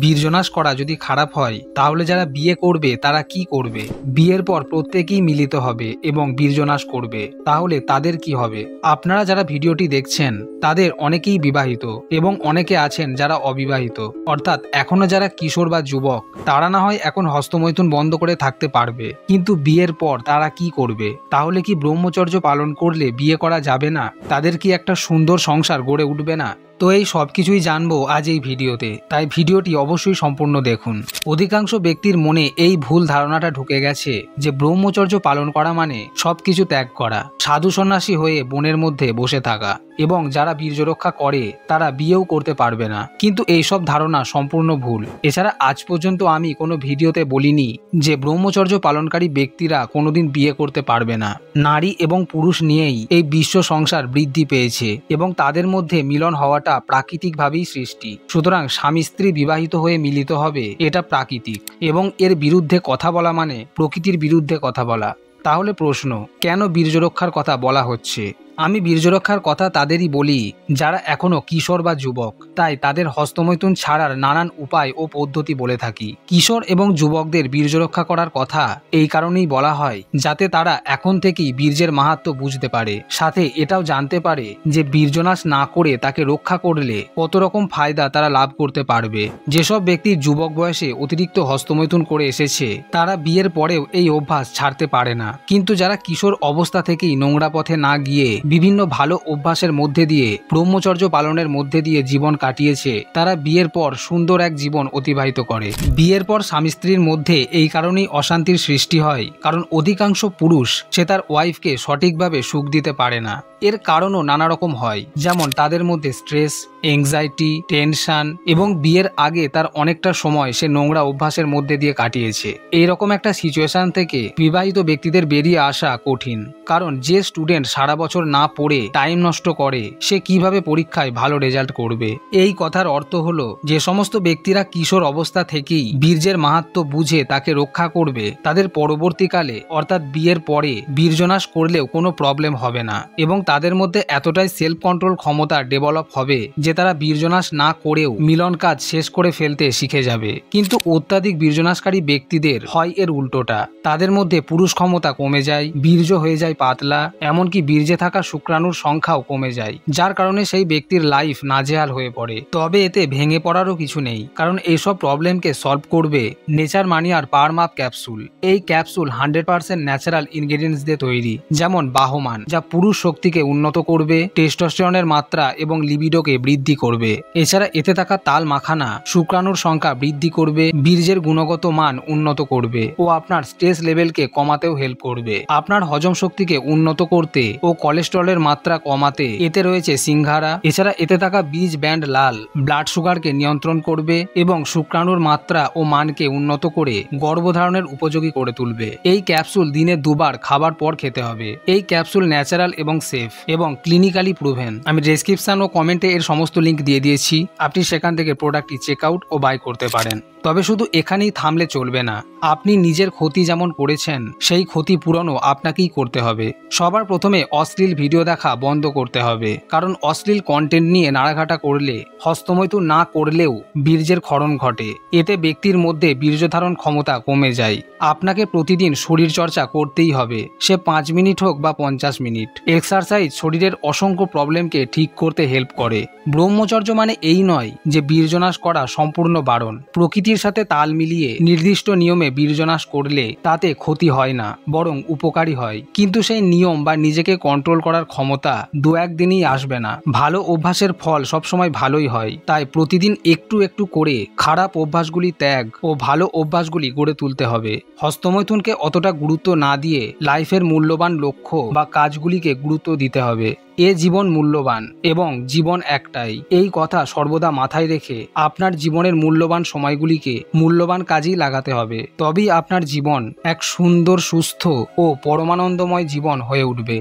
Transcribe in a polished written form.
বীর্যনাশ করা যদি খারাপ হয় তাহলে যারা বিয়ে করবে তারা কি করবে? বিয়ের পর প্রত্যেকেই মিলিত হবে এবং বীর্যনাশ করবে, তাহলে তাদের কি হবে? আপনারা যারা ভিডিওটি দেখছেন তাদের অনেকেই বিবাহিত এবং অনেকে আছেন যারা অবিবাহিত, অর্থাৎ এখনো যারা কিশোর বা যুবক, তারা না হয় এখন হস্তমৈথুন বন্ধ করে থাকতে পারবে, কিন্তু বিয়ের পর তারা কি করবে? তাহলে কি ব্রহ্মচর্য পালন করলে বিয়ে করা যাবে না? তাদের কি একটা সুন্দর সংসার গড়ে উঠবে না? তো এই সব কিছুই জানবো আজ এই ভিডিওতে, তাই ভিডিওটি অবশ্যই সম্পূর্ণ দেখুন। অধিকাংশ ব্যক্তির মনে এই ভুল ধারণাটা ঢুকে গেছে যে ব্রহ্মচর্য পালন করা মানে সবকিছু ত্যাগ করা, সাধু সন্ন্যাসী হয়ে বনের মধ্যে বসে থাকা, এবং যারা বীর্য রক্ষা করে তারা বিয়েও করতে পারবে না। কিন্তু এইসব ধারণা সম্পূর্ণ ভুল। এছাড়া আজ পর্যন্ত আমি কোনো ভিডিওতে বলিনি যে ব্রহ্মচর্য পালনকারী ব্যক্তিরা কোনোদিন বিয়ে করতে পারবে না। নারী এবং পুরুষ নিয়েই এই বিশ্ব সংসার বৃদ্ধি পেয়েছে এবং তাদের মধ্যে মিলন হওয়াটা প্রাকৃতিকভাবেই সৃষ্টি। সুতরাং স্বামী স্ত্রী বিবাহিত হয়ে মিলিত হবে, এটা প্রাকৃতিক, এবং এর বিরুদ্ধে কথা বলা মানে প্রকৃতির বিরুদ্ধে কথা বলা। তাহলে প্রশ্ন, কেন বীর্য রক্ষার কথা বলা হচ্ছে? আমি বীর্য রক্ষার কথা তাদেরই বলি যারা এখনো কিশোর বা যুবক, তাই তাদের হস্তমৈথুন ছাড়ার নানান উপায় ও পদ্ধতি বলে থাকি। কিশোর এবং যুবকদের বীর্য রক্ষা করার কথা এই কারণেই বলা হয় যাতে তারা এখন থেকেই বীর্যের মাহাত্ম্য বুঝতে পারে, সাথে এটাও জানতে পারে যে বীর্যনাশ না করে তাকে রক্ষা করলে কত রকম ফায়দা তারা লাভ করতে পারবে। যেসব ব্যক্তি যুবক বয়সে অতিরিক্ত হস্তমৈথুন করে এসেছে তারা বিয়ের পরেও এই অভ্যাস ছাড়তে পারে না, কিন্তু যারা কিশোর অবস্থা থেকেই নোংরা পথে না গিয়ে বিভিন্ন ভালো অভ্যাসের মধ্যে দিয়ে ব্রহ্মচর্য পালনের মধ্যে দিয়ে জীবন কাটিয়েছে, তারা বিয়ের পর সুন্দর এক জীবন অতিবাহিত করে। বিয়ের পর স্বামী স্ত্রীর মধ্যে এই কারণেই অশান্তির সৃষ্টি হয়, কারণ অধিকাংশ পুরুষ সে তার ওয়াইফকে সঠিকভাবে সুখ দিতে পারে না। এর কারণও নানা রকম হয়, যেমন তাদের মধ্যে স্ট্রেস, এংজাইটি, টেনশন, এবং বিয়ের আগে তার অনেকটা সময় সে নোংরা অভ্যাসের মধ্যে দিয়ে কাটিয়েছে। এইরকম একটা সিচুয়েশন থেকে বিবাহিত ব্যক্তিদের বেরিয়ে আসা কঠিন, কারণ যে স্টুডেন্ট সারা বছর না পড়ে টাইম নষ্ট করে সে কিভাবে পরীক্ষায় ভালো রেজাল্ট করবে? এই কথার অর্থ হলো যে সমস্ত ব্যক্তিরা কিশোর অবস্থা থেকেই বীর্যের মাহাত্ম্য বুঝে তাকে রক্ষা করবে, তাদের পরবর্তীকালে অর্থাৎ বিয়ের পরে বীর্যনাশ করলেও কোনো প্রবলেম হবে না, এবং তাদের মধ্যে এতটাই সেলফ কন্ট্রোল ক্ষমতা ডেভেলপ হবে যে তারা বীর্যনাশ না করেও মিলন কাজ শেষ করে ফেলতে শিখে যাবে। কিন্তু অত্যাধিক বীর্যনাশকারী ব্যক্তিদের হয় এর উল্টোটা, তাদের মধ্যে পুরুষ ক্ষমতা কমে যায়, বীর্য হয়ে যায় পাতলা, এমনকি বীর্যে থাকা শুক্রাণুর সংখ্যাও কমে যায়, যার কারণে সেই ব্যক্তির লাইফ নাজেহাল হয়ে পড়ে। তবে এতে ভেঙে পড়ারও কিছু নেই, কারণ এইসব প্রবলেমকে সলভ করবে নেচার মানিয়ার পাওয়ার মাপ ক্যাপসুল। এই ক্যাপসুল 100% ন্যাচারাল ইনগ্রেডিয়েন্টস দিয়ে তৈরি, যেমন বাহমান, যা পুরুষ শক্তিকে উন্নত করবে, টেস্টোস্টেরনের মাত্রা এবং লিবিডোকে বৃদ্ধি করবে। এছাড়া এতে থাকা তাল মাখানা শুক্রাণুর সংখ্যা বৃদ্ধি করবে, বীর্যের গুণগত মান উন্নত করবে ও আপনার স্ট্রেস লেভেলকে কমাতেও হেল্প করবে। আপনার হজম শক্তিকে উন্নত করতে ও কোলেস্টেরলের মাত্রা কমাতে এতে রয়েছে সিংঘারা। এছাড়া এতে থাকা বীজ ব্যান্ড লাল ব্লাড সুগারকে নিয়ন্ত্রণ করবে এবং শুক্রাণুর মাত্রা ও মানকে উন্নত করে গর্ভধারণের উপযোগী করে তুলবে। এই ক্যাপসুল দিনে 2 বার খাবার পর খেতে হবে। এই ক্যাপসুল ন্যাচারাল এবং সেফ এবং ক্লিনিক্যালি প্রুভেন। আমি ডেসক্রিপশন ও কমেন্টে এর সমস্ত লিঙ্ক দিয়ে দিয়েছি, আপনি সেখান থেকে প্রোডাক্টটি চেক আউট ও বাই করতে পারেন। তবে শুধু এখানেই থামলে চলবে না, আপনি নিজের ক্ষতি যেমন করেছেন সেই ক্ষতি পূরণও আপনাকেই করতে হবে। সবার প্রথমে অশ্লীল ভিডিও দেখা বন্ধ করতে হবে, কারণ অশ্লীল কন্টেন্ট নিয়ে নাড়াঘাটা করলে হস্তমৈথুন না করলেও বীর্যের ক্ষরণ ঘটে। এতে ব্যক্তির মধ্যে বীর্যধারণ ক্ষমতা কমে যায়। আপনাকে প্রতিদিন শরীর চর্চা করতেই হবে, সে 5 মিনিট হোক বা 50 মিনিট। এক্সারসাইজ শরীরের অসংখ্য প্রবলেমকে ঠিক করতে হেল্প করে। ব্রহ্মচর্য মানে এই নয় যে বীর্যনাশ করা সম্পূর্ণ বারণ। প্রকৃতির সাথে তাল মিলিয়ে নির্দিষ্ট নিয়মে বীর্যনাশ করলে তাতে ক্ষতি হয় না, বরং উপকারী হয়। কিন্তু সেই নিয়ম বা নিজেকে কন্ট্রোল করার ক্ষমতা 2-1 দিনই আসবে না। ভালো অভ্যাসের ফল সবসময় ভালোই হয়, তাই প্রতিদিন একটু একটু করে খারাপ অভ্যাসগুলি ত্যাগ ও ভালো অভ্যাসগুলি গড়ে তুলতে হবে। হস্তমৈথুনকে অতটা গুরুত্ব না দিয়ে লাইফের মূল্যবান লক্ষ্য বা কাজগুলিকে গুরুত্ব দিতে হবে। এ জীবন মূল্যবান এবং জীবন একটাই, এই কথা সর্বদা মাথায় রেখে আপনার জীবনের মূল্যবান সময়গুলিকে মূল্যবান কাজেই লাগাতে হবে। তবেই আপনার জীবন এক সুন্দর, সুস্থ ও পরমানন্দময় জীবন হয়ে উঠবে।